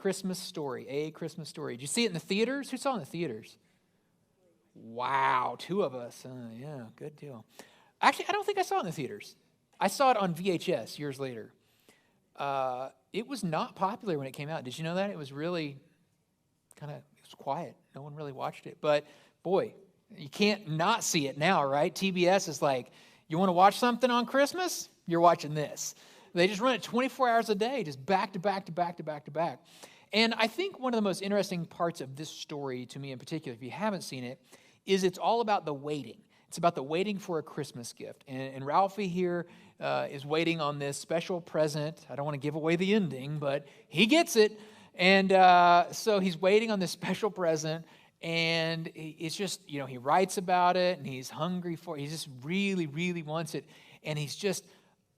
Christmas Story, A Christmas Story. Did you see it in the theaters? Who saw it in the theaters? Wow, 2 of us. Yeah, good deal. Actually, I don't think I saw it in the theaters. I saw it on VHS years later. It was not popular when it came out. Did you know that? It was really it was quiet. No one really watched it. But boy, you can't not see it now, right? TBS is like, you want to watch something on Christmas? You're watching this. They just run it 24 hours a day, just back to back to back to back to back. And I think one of the most interesting parts of this story, to me in particular, if you haven't seen it, is it's all about the waiting. It's about the waiting for a Christmas gift. And Ralphie here is waiting on this special present. I don't want to give away the ending, but he gets it. And so he's waiting on this special present. And it's just, he writes about it, and he's hungry for it. He just really, really wants it. And he's just,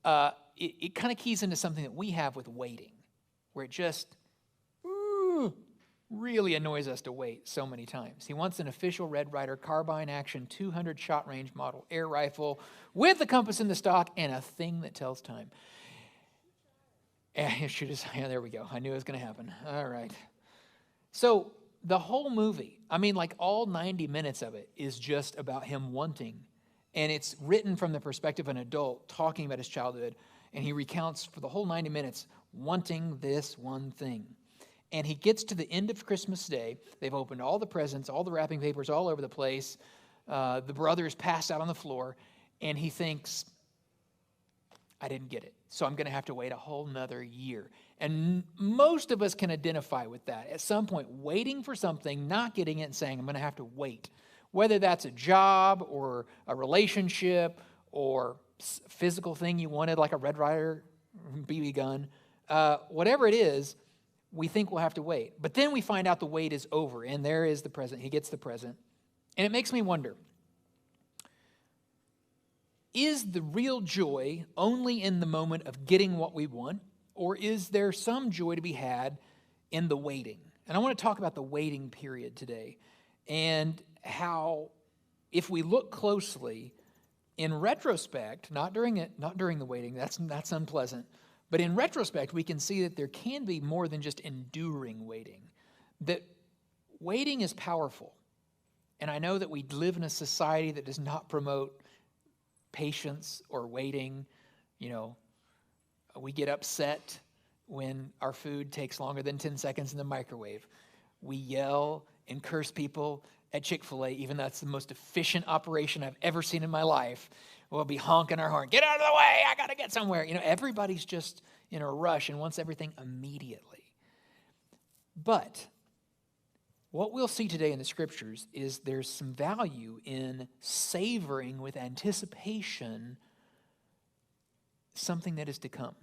it kind of keys into something that we have with waiting, where it just really annoys us to wait so many times. He wants an official Red Ryder carbine action 200 shot range model air rifle with a compass in the stock and a thing that tells time. Yeah, there we go. I knew it was going to happen. All right. So the whole movie, all 90 minutes of it is just about him wanting. And it's written from the perspective of an adult talking about his childhood. And he recounts for the whole 90 minutes wanting this one thing. And he gets to the end of Christmas Day. They've opened all the presents, all the wrapping papers all over the place. The brother's passed out on the floor. And he thinks, I didn't get it. So I'm going to have to wait a whole nother year. And most of us can identify with that. At some point, waiting for something, not getting it, and saying, I'm going to have to wait. Whether that's a job or a relationship or a physical thing you wanted, like a Red Ryder BB gun, whatever it is, we think we'll have to wait. But then we find out the wait is over, and there is the present. He gets the present. And it makes me wonder, is the real joy only in the moment of getting what we want, or is there some joy to be had in the waiting? And I want to talk about the waiting period today, and how, if we look closely, in retrospect, not during the waiting, that's unpleasant, but in retrospect, we can see that there can be more than just enduring waiting, that waiting is powerful. And I know that we live in a society that does not promote patience or waiting. We get upset when our food takes longer than 10 seconds in the microwave. We yell and curse people at Chick-fil-A, even though that's the most efficient operation I've ever seen in my life. We'll be honking our horn, get out of the way, I got to get somewhere. Everybody's just in a rush and wants everything immediately. But what we'll see today in the scriptures is there's some value in savoring with anticipation something that is to come.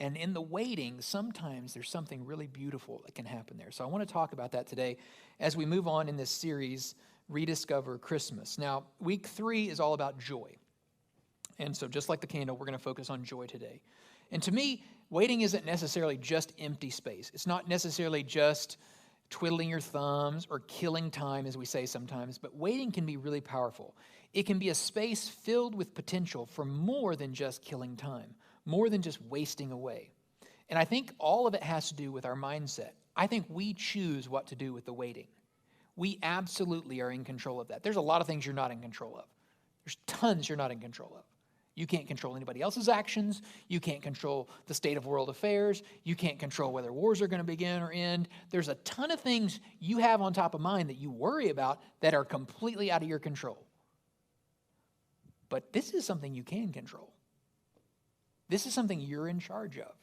And in the waiting, sometimes there's something really beautiful that can happen there. So I want to talk about that today as we move on in this series, Rediscover Christmas. Now, week 3 is all about joy. And so just like the candle, we're going to focus on joy today. And to me, waiting isn't necessarily just empty space. It's not necessarily just twiddling your thumbs or killing time, as we say sometimes, but waiting can be really powerful. It can be a space filled with potential for more than just killing time, more than just wasting away. And I think all of it has to do with our mindset. I think we choose what to do with the waiting. We absolutely are in control of that. There's a lot of things you're not in control of. There's tons you're not in control of. You can't control anybody else's actions. You can't control the state of world affairs. You can't control whether wars are going to begin or end. There's a ton of things you have on top of mind that you worry about that are completely out of your control. But this is something you can control. This is something you're in charge of.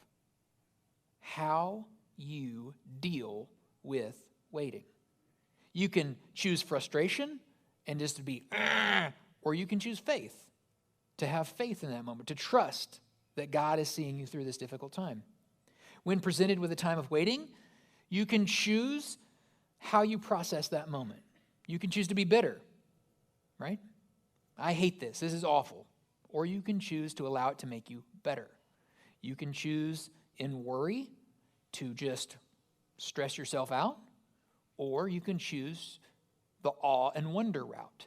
How you deal with waiting. You can choose frustration and just to be, or you can choose faith. To have faith in that moment, to trust that God is seeing you through this difficult time. When presented with a time of waiting, you can choose how you process that moment. You can choose to be bitter, right? I hate this. This is awful. Or you can choose to allow it to make you better. You can choose in worry to just stress yourself out, or you can choose the awe and wonder route.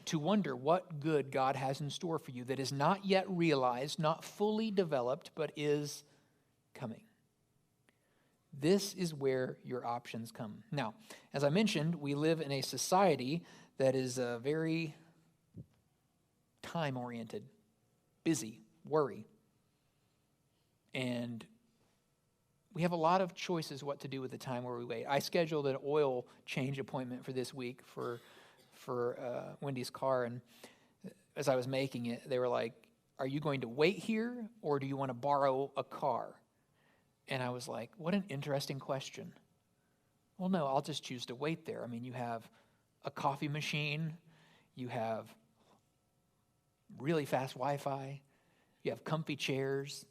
To wonder what good God has in store for you that is not yet realized, not fully developed, but is coming. This is where your options come. Now, as I mentioned, we live in a society that is very time-oriented, busy, worry. And we have a lot of choices what to do with the time where we wait. I scheduled an oil change appointment for this week for Wendy's car, and as I was making it, they were like, are you going to wait here, or do you want to borrow a car? And I was like, what an interesting question. Well, no, I'll just choose to wait there. I mean, you have a coffee machine, you have really fast Wi-Fi, you have comfy chairs.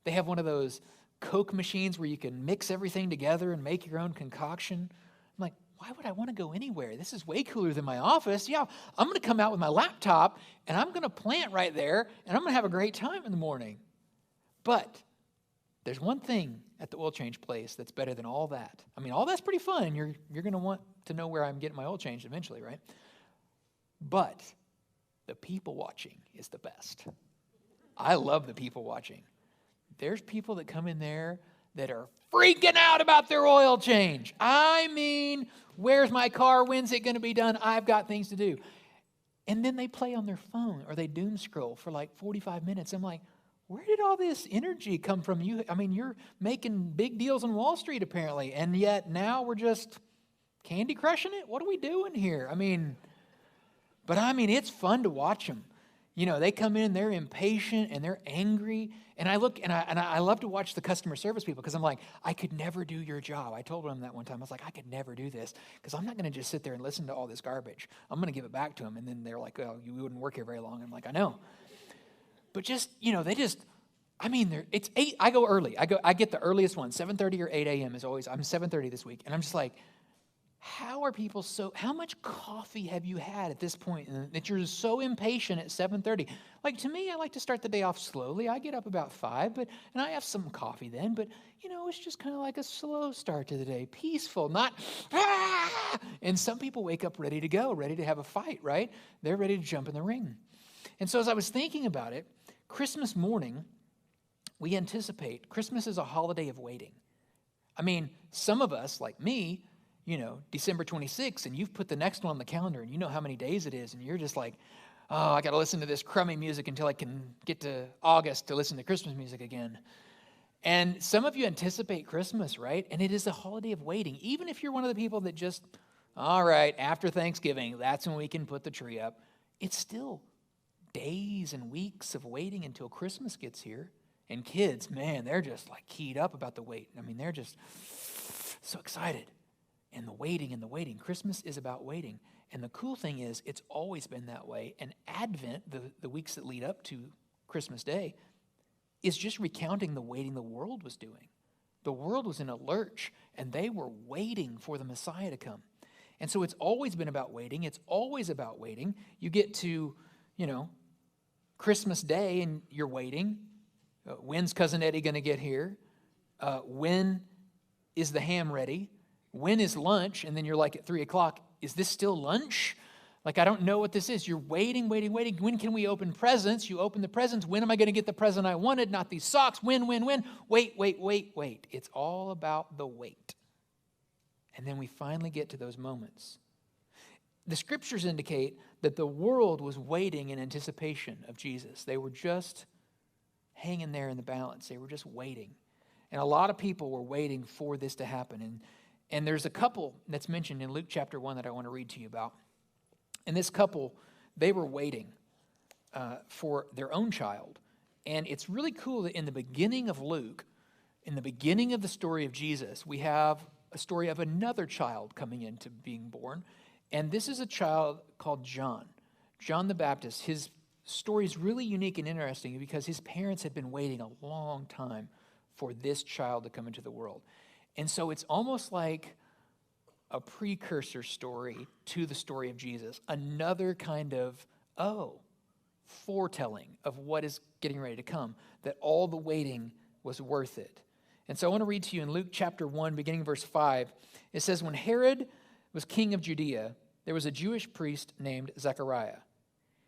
They have one of those Coke machines where you can mix everything together and make your own concoction. I'm like, why would I want to go anywhere? This is way cooler than my office. Yeah, I'm going to come out with my laptop, and I'm going to plant right there, and I'm going to have a great time in the morning. But there's one thing at the oil change place that's better than all that. I mean, all that's pretty fun. You're going to want to know where I'm getting my oil changed eventually, right? But the people watching is the best. I love the people watching. There's people that come in there that are freaking out about their oil change. I mean, where's my car? When's it going to be done? I've got things to do. And then they play on their phone or they doom scroll for like 45 minutes. I'm like, where did all this energy come from? You're making big deals on Wall Street apparently, and yet now we're just Candy Crushing it? What are we doing here? But it's fun to watch them. You know, they come in, they're impatient and they're angry. And I look and I love to watch the customer service people because I'm like, I could never do your job. I told them that one time. I was like, I could never do this because I'm not going to just sit there and listen to all this garbage. I'm going to give it back to them. And then they're like, well, you wouldn't work here very long. I'm like, I know. But just, it's 8. I go early. I get the earliest one. 7:30 or 8 a.m. is always, I'm 7:30 this week. And I'm just like, how much coffee have you had at this point that you're so impatient at 7:30? Like, to me, I like to start the day off slowly. I get up about 5, and I have some coffee then, but, it's just kind of like a slow start to the day, peaceful, not, And some people wake up ready to go, ready to have a fight, right? They're ready to jump in the ring. And so as I was thinking about it, Christmas morning, we anticipate Christmas is a holiday of waiting. Some of us, like me, December 26th, and you've put the next one on the calendar, and you know how many days it is, and you're just like, oh, I got to listen to this crummy music until I can get to August to listen to Christmas music again. And some of you anticipate Christmas, right? And it is a holiday of waiting. Even if you're one of the people that just, all right, after Thanksgiving, that's when we can put the tree up. It's still days and weeks of waiting until Christmas gets here. And kids, man, they're just like keyed up about the wait. They're just so excited. And the waiting. Christmas is about waiting. And the cool thing is, it's always been that way. And Advent, the weeks that lead up to Christmas Day, is just recounting the waiting the world was doing. The world was in a lurch, and they were waiting for the Messiah to come. And so it's always been about waiting. It's always about waiting. You get to, Christmas Day, and you're waiting. When's Cousin Eddie going to get here? When is the ham ready? When is lunch? And then you're like at 3 o'clock, is this still lunch? Like, I don't know what this is. You're waiting. When can we open presents? You open the presents. When am I going to get the present I wanted? Not these socks. When? Wait. It's all about the wait. And then we finally get to those moments. The scriptures indicate that the world was waiting in anticipation of Jesus. They were just hanging there in the balance. They were just waiting. And a lot of people were waiting for this to happen. And there's a couple that's mentioned in Luke chapter 1 that I want to read to you about. And this couple, they were waiting for their own child. And it's really cool that in the beginning of Luke, in the beginning of the story of Jesus, we have a story of another child coming into being born. And this is a child called John the Baptist. His story is really unique and interesting because his parents had been waiting a long time for this child to come into the world. And so it's almost like a precursor story to the story of Jesus. Another kind of, foretelling of what is getting ready to come, that all the waiting was worth it. And so I want to read to you in Luke chapter 1, beginning verse 5. It says, when Herod was king of Judea, there was a Jewish priest named Zechariah.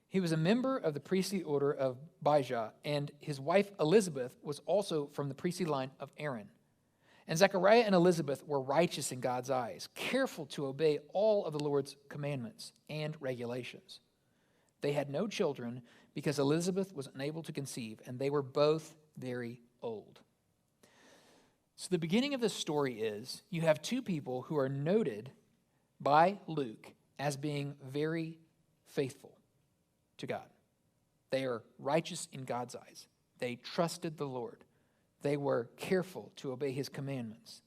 He was a member of the priestly order of Abijah, and his wife Elizabeth was also from the priestly line of Aaron. And Zechariah and Elizabeth were righteous in God's eyes, careful to obey all of the Lord's commandments and regulations. They had no children because Elizabeth was unable to conceive, and they were both very old. So the beginning of the story is you have two people who are noted by Luke as being very faithful to God. They are righteous in God's eyes. They trusted the Lord. They were careful to obey his commandments.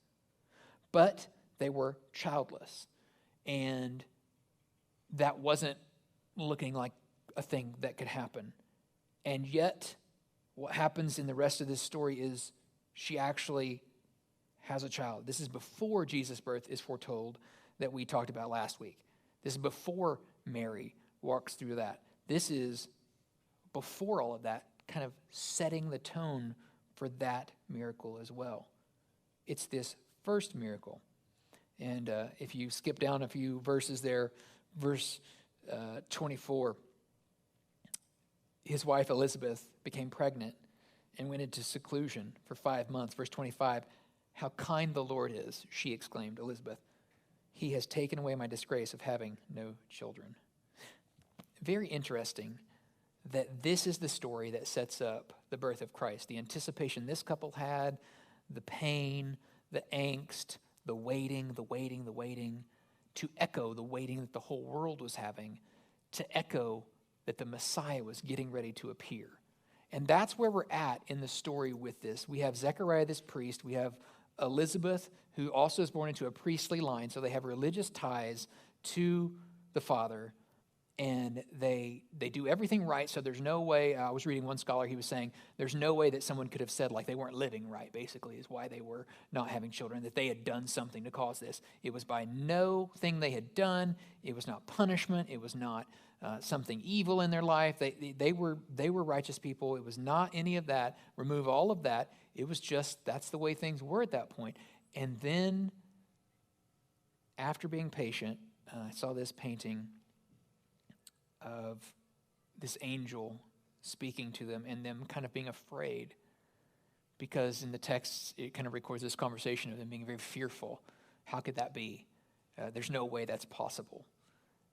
But they were childless. And that wasn't looking like a thing that could happen. And yet, what happens in the rest of this story is she actually has a child. This is before Jesus' birth is foretold that we talked about last week. This is before Mary walks through that. This is before all of that, kind of setting the tone for that miracle as well. It's this first miracle. And if you skip down a few verses there, verse 24, his wife Elizabeth became pregnant and went into seclusion for 5 months. Verse 25, how kind the Lord is, she exclaimed, Elizabeth. He has taken away my disgrace of having no children. Very interesting that this is the story that sets up the birth of Christ. The anticipation this couple had, the pain, the angst, the waiting, to echo the waiting that the whole world was having, to echo that the Messiah was getting ready to appear. And that's where we're at in the story with this. We have Zechariah, this priest. We have Elizabeth, who also is born into a priestly line, so they have religious ties to the Father. And they do everything right, so there's no way, I was reading one scholar, he was saying, there's no way that someone could have said like they weren't living right, basically, is why they were not having children, that they had done something to cause this. It was by no thing they had done. It was not punishment. It was not something evil in their life. They were righteous people. It was not any of that. Remove all of that. It was just, that's the way things were at that point. And then, after being patient, I saw this painting of this angel speaking to them and them kind of being afraid, because in the text it kind of records this conversation of them being very fearful. How could that be? There's no way that's possible.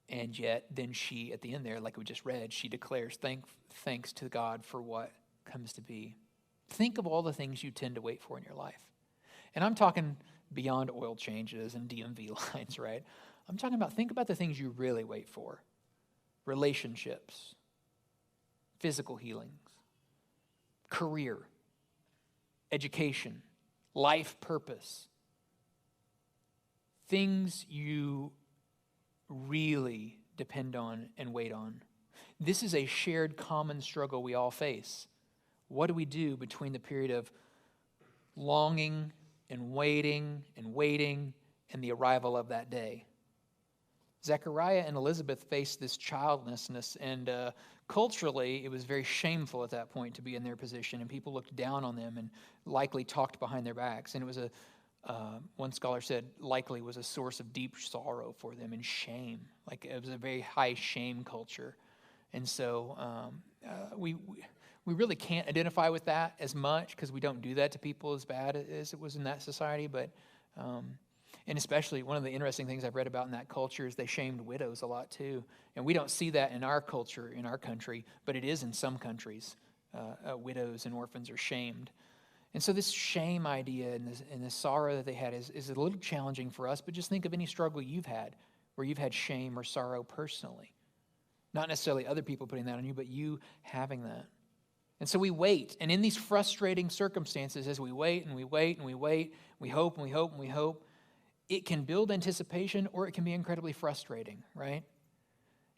And yet then she, at the end there, like we just read, she declares thanks to God for what comes to be. Think of all the things you tend to wait for in your life. And I'm talking beyond oil changes and DMV lines, right? I'm talking about, think about the things you really wait for. Relationships, physical healings, career, education, life purpose, things you really depend on and wait on. This is a shared common struggle we all face. What do we do between the period of longing and waiting and the arrival of that day? Zechariah and Elizabeth faced this childlessness, and culturally it was very shameful at that point to be in their position, and people looked down on them and likely talked behind their backs. And it was one scholar said, likely was a source of deep sorrow for them and shame. Like it was a very high shame culture. And so we really can't identify with that as much because we don't do that to people as bad as it was in that society. But and especially one of the interesting things I've read about in that culture is they shamed widows a lot too. And we don't see that in our culture, in our country, but it is in some countries. Widows and orphans are shamed. And so this shame idea and the sorrow that they had is a little challenging for us, but just think of any struggle you've had where you've had shame or sorrow personally. Not necessarily other people putting that on you, but you having that. And so we wait. And in these frustrating circumstances, as we wait and we wait and we wait, we hope and we hope and we hope, it can build anticipation or it can be incredibly frustrating, right?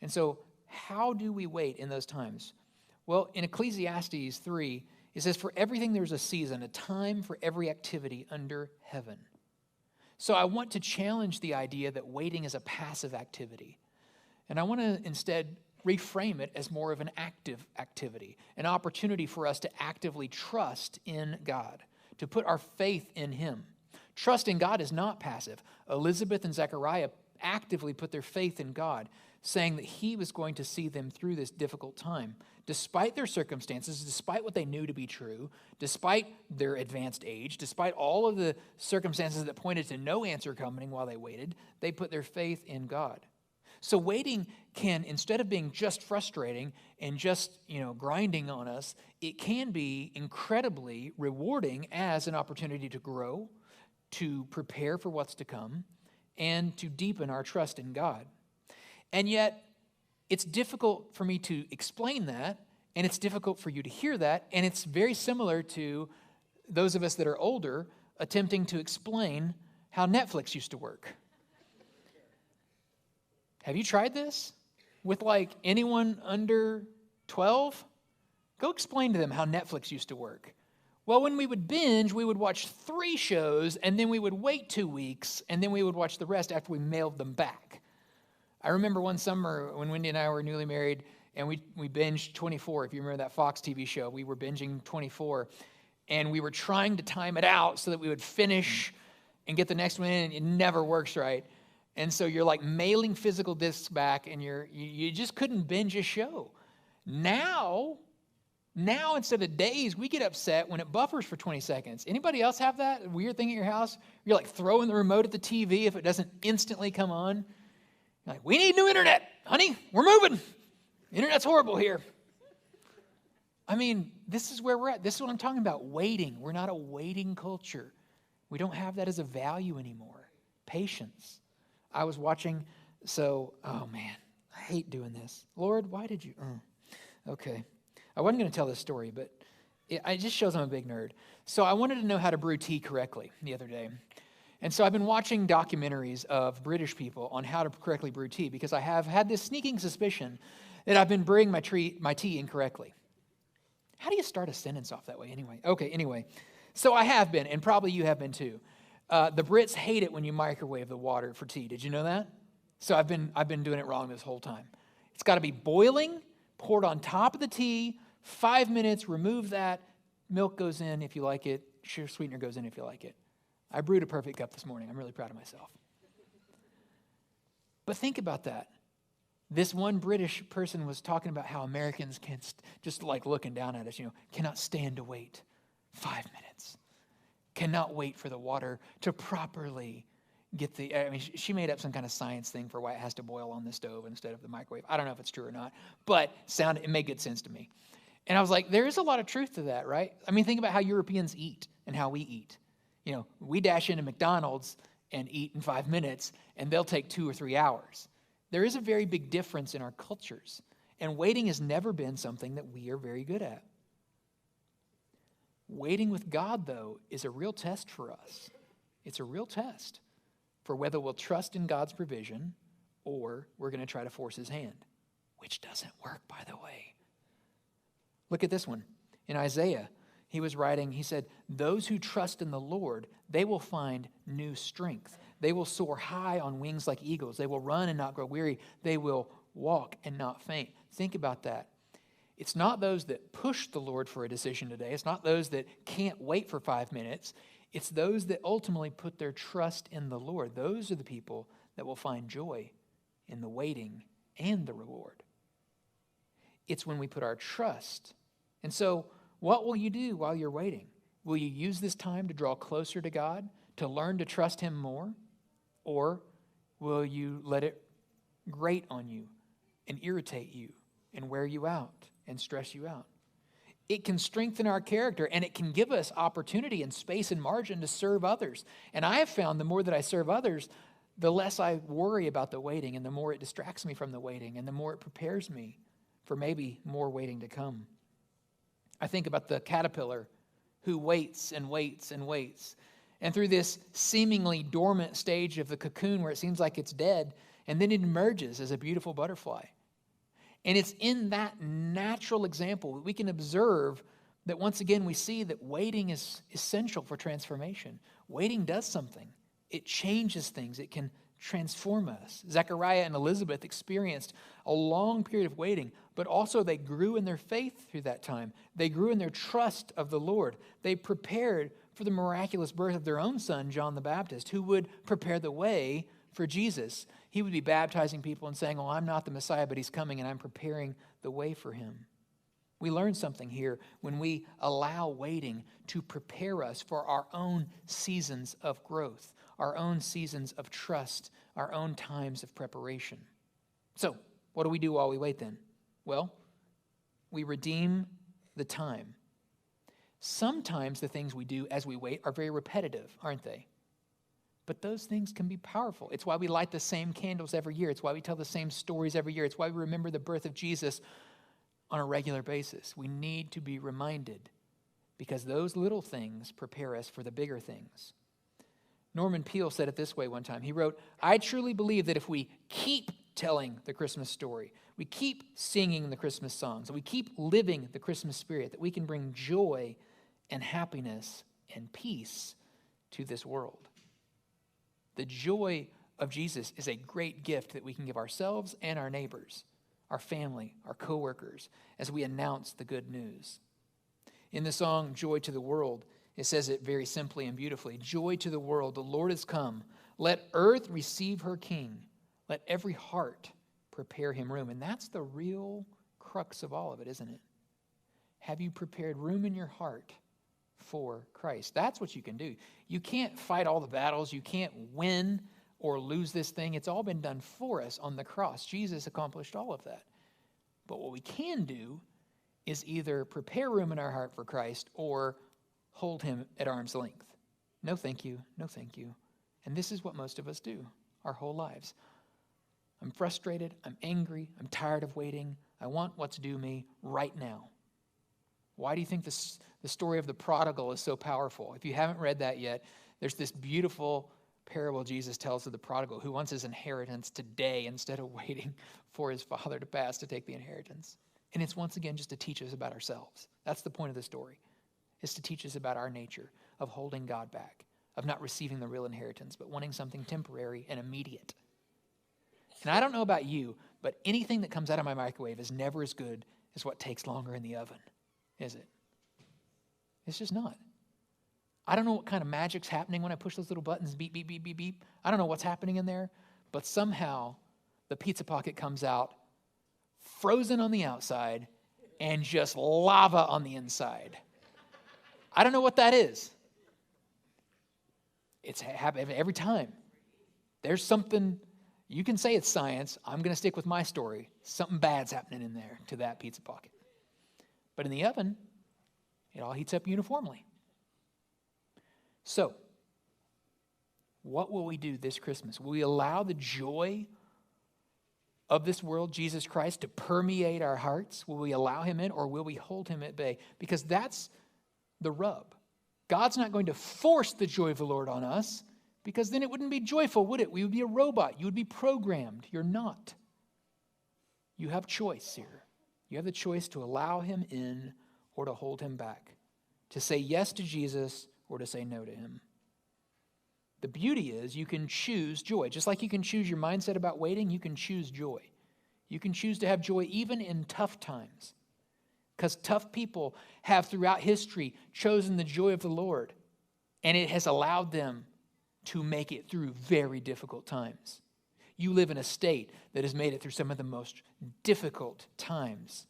And so how do we wait in those times? Well, in Ecclesiastes 3, it says, for everything there's a season, a time for every activity under heaven. So I want to challenge the idea that waiting is a passive activity. And I want to instead reframe it as more of an active activity, an opportunity for us to actively trust in God, to put our faith in Him. Trust in God is not passive. Elizabeth and Zechariah actively put their faith in God, saying that he was going to see them through this difficult time. Despite their circumstances, despite what they knew to be true, despite their advanced age, despite all of the circumstances that pointed to no answer coming while they waited, they put their faith in God. So waiting can, instead of being just frustrating and just, grinding on us, it can be incredibly rewarding as an opportunity to grow, to prepare for what's to come, and to deepen our trust in God. And yet, it's difficult for me to explain that, and it's difficult for you to hear that, and it's very similar to those of us that are older attempting to explain how Netflix used to work. Have you tried this with anyone under 12? Go explain to them how Netflix used to work. Well, when we would binge, we would watch 3 shows, and then we would wait 2 weeks, and then we would watch the rest after we mailed them back. I remember one summer when Wendy and I were newly married, and we binged 24. If you remember that Fox TV show, we were binging 24, and we were trying to time it out so that we would finish and get the next one in, and it never works right. And so you're mailing physical discs back, and you just couldn't binge a show. Now instead of days, we get upset when it buffers for 20 seconds. Anybody else have that weird thing at your house? You're throwing the remote at the TV if it doesn't instantly come on. You're we need new internet, honey. We're moving. Internet's horrible here. I mean, this is where we're at. This is what I'm talking about, waiting. We're not a waiting culture. We don't have that as a value anymore. Patience. I was watching, oh man, I hate doing this. Lord, why did you? Okay. I wasn't going to tell this story, but it just shows I'm a big nerd. So I wanted to know how to brew tea correctly the other day. And so I've been watching documentaries of British people on how to correctly brew tea because I have had this sneaking suspicion that I've been brewing my tea incorrectly. How do you start a sentence off that way anyway? Okay, anyway. So I have been, and probably you have been too. The Brits hate it when you microwave the water for tea. Did you know that? So I've been doing it wrong this whole time. It's got to be boiling, poured on top of the tea, 5 minutes, remove that. Milk goes in if you like it. Sugar sweetener goes in if you like it. I brewed a perfect cup this morning. I'm really proud of myself. But think about that. This one British person was talking about how Americans can just looking down at us, cannot stand to wait 5 minutes. Cannot wait for the water to properly get she made up some kind of science thing for why it has to boil on the stove instead of the microwave. I don't know if it's true or not, but it made good sense to me. And I was like, there is a lot of truth to that, right? I mean, think about how Europeans eat and how we eat. We dash into McDonald's and eat in 5 minutes, and they'll take 2 or 3 hours. There is a very big difference in our cultures, and waiting has never been something that we are very good at. Waiting with God, though, is a real test for us. It's a real test for whether we'll trust in God's provision or we're going to try to force his hand, which doesn't work, by the way. Look at this one. In Isaiah, he was writing, he said, those who trust in the Lord, they will find new strength. They will soar high on wings like eagles. They will run and not grow weary. They will walk and not faint. Think about that. It's not those that push the Lord for a decision today. It's not those that can't wait for 5 minutes. It's those that ultimately put their trust in the Lord. Those are the people that will find joy in the waiting and the reward. It's when we put our trust. And so, what will you do while you're waiting? Will you use this time to draw closer to God, to learn to trust him more? Or will you let it grate on you and irritate you and wear you out and stress you out? It can strengthen our character, and it can give us opportunity and space and margin to serve others. And I have found the more that I serve others, the less I worry about the waiting, and the more it distracts me from the waiting, and the more it prepares me for maybe more waiting to come. I think about the caterpillar who waits and waits and waits. And through this seemingly dormant stage of the cocoon where it seems like it's dead, and then it emerges as a beautiful butterfly. And it's in that natural example that we can observe that once again we see that waiting is essential for transformation. Waiting does something. It changes things. It can transform us. Zechariah and Elizabeth experienced a long period of waiting, but also they grew in their faith through that time. They grew in their trust of the Lord. They prepared for the miraculous birth of their own son, John the Baptist, who would prepare the way for Jesus, he would be baptizing people and saying, "Oh, I'm not the Messiah, but he's coming and I'm preparing the way for him." We learn something here when we allow waiting to prepare us for our own seasons of growth, our own seasons of trust, our own times of preparation. So, what do we do while we wait then? Well, we redeem the time. Sometimes the things we do as we wait are very repetitive, aren't they? But those things can be powerful. It's why we light the same candles every year. It's why we tell the same stories every year. It's why we remember the birth of Jesus on a regular basis. We need to be reminded because those little things prepare us for the bigger things. Norman Peale said it this way one time. He wrote, "I truly believe that if we keep telling the Christmas story, we keep singing the Christmas songs, and we keep living the Christmas spirit, that we can bring joy and happiness and peace to this world." The joy of Jesus is a great gift that we can give ourselves and our neighbors, our family, our coworkers, as we announce the good news. In the song, "Joy to the World," it says it very simply and beautifully. "Joy to the world, the Lord has come. Let earth receive her King. Let every heart prepare him room." And that's the real crux of all of it, isn't it? Have you prepared room in your heart for Christ? That's what you can do. You can't fight all the battles. You can't win or lose this thing. It's all been done for us on the cross. Jesus accomplished all of that. But what we can do is either prepare room in our heart for Christ or hold him at arm's length. No, thank you. No, thank you. And this is what most of us do our whole lives. I'm frustrated. I'm angry. I'm tired of waiting. I want what's due me right now. Why do you think the story of the prodigal is so powerful? If you haven't read that yet, there's this beautiful parable Jesus tells of the prodigal who wants his inheritance today instead of waiting for his father to pass to take the inheritance. And it's once again just to teach us about ourselves. That's the point of the story, is to teach us about our nature of holding God back, of not receiving the real inheritance, but wanting something temporary and immediate. And I don't know about you, but anything that comes out of my microwave is never as good as what takes longer in the oven, is it? It's just not. I don't know what kind of magic's happening when I push those little buttons, beep, beep, beep, beep, beep. I don't know what's happening in there, but somehow the pizza pocket comes out frozen on the outside and just lava on the inside. I don't know what that is. It's happening every time. There's something, you can say it's science. I'm going to stick with my story. Something bad's happening in there to that pizza pocket. But in the oven, it all heats up uniformly. So, what will we do this Christmas? Will we allow the joy of this world, Jesus Christ, to permeate our hearts? Will we allow him in, or will we hold him at bay? Because that's the rub. God's not going to force the joy of the Lord on us, because then it wouldn't be joyful, would it? We would be a robot. You would be programmed. You're not. You have choice here. You have the choice to allow him in or to hold him back, to say yes to Jesus or to say no to him. The beauty is you can choose joy. Just like you can choose your mindset about waiting, you can choose joy. You can choose to have joy even in tough times, because tough people have throughout history chosen the joy of the Lord, and it has allowed them to make it through very difficult times. You live in a state that has made it through some of the most difficult times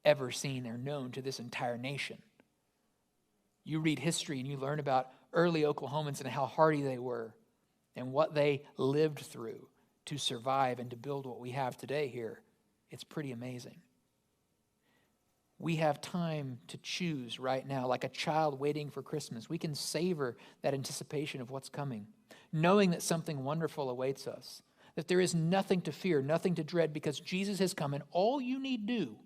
ever seen or known to this entire nation. You read history and you learn about early Oklahomans and how hardy they were and what they lived through to survive and to build what we have today here. It's pretty amazing. We have time to choose right now, like a child waiting for Christmas. We can savor that anticipation of what's coming, knowing that something wonderful awaits us, that there is nothing to fear, nothing to dread, because Jesus has come, and all you need do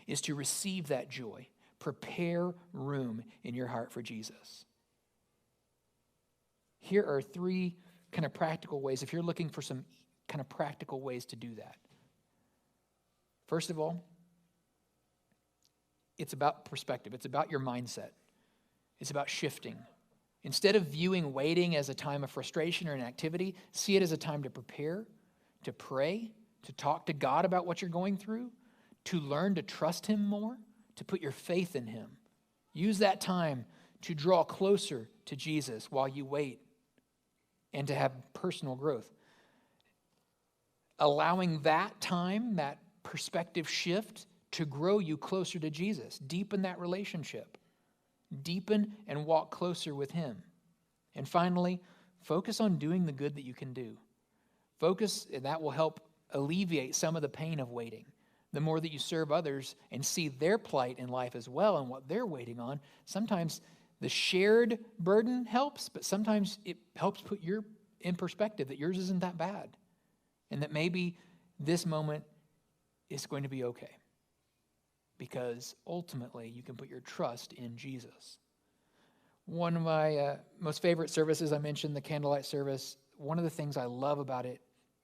is to receive that joy. Prepare room in your heart for Jesus. Here are three kind of practical ways, if you're looking for some kind of practical ways to do that. First of all, it's about perspective. It's about your mindset. It's about shifting. Instead of viewing waiting as a time of frustration or an activity, see it as a time to prepare, to pray, to talk to God about what you're going through, to learn to trust him more, to put your faith in him. Use that time to draw closer to Jesus while you wait and to have personal growth. Allowing that time, that perspective shift, to grow you closer to Jesus. Deepen that relationship. Deepen and walk closer with him. And finally, focus on doing the good that you can do. Focus, and that will help alleviate some of the pain of waiting. The more that you serve others and see their plight in life as well and what they're waiting on, sometimes the shared burden helps, but sometimes it helps put your in perspective that yours isn't that bad and that maybe this moment is going to be okay because ultimately you can put your trust in Jesus. One of my most favorite services, I mentioned the candlelight service. One of the things I love about it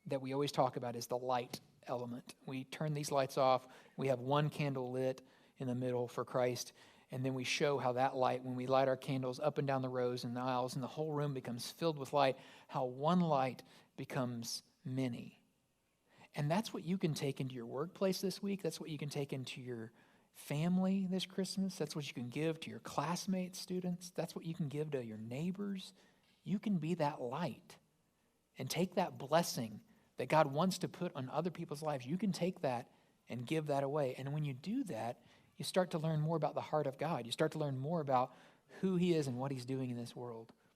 that we always talk about is the light element. We turn these lights off. We have one candle lit in the middle for Christ, and then we show how that light, when we light our candles up and down the rows and the aisles, and the whole room becomes filled with light, how one light becomes many. And that's what you can take into your workplace this week. That's what you can take into your family this Christmas. That's what you can give to your classmates, students. That's what you can give to your neighbors. You can be that light and take that blessing that God wants to put on other people's lives. You can take that and give that away. And when you do that, you start to learn more about the heart of God. You start to learn more about who he is and what he's doing in this world.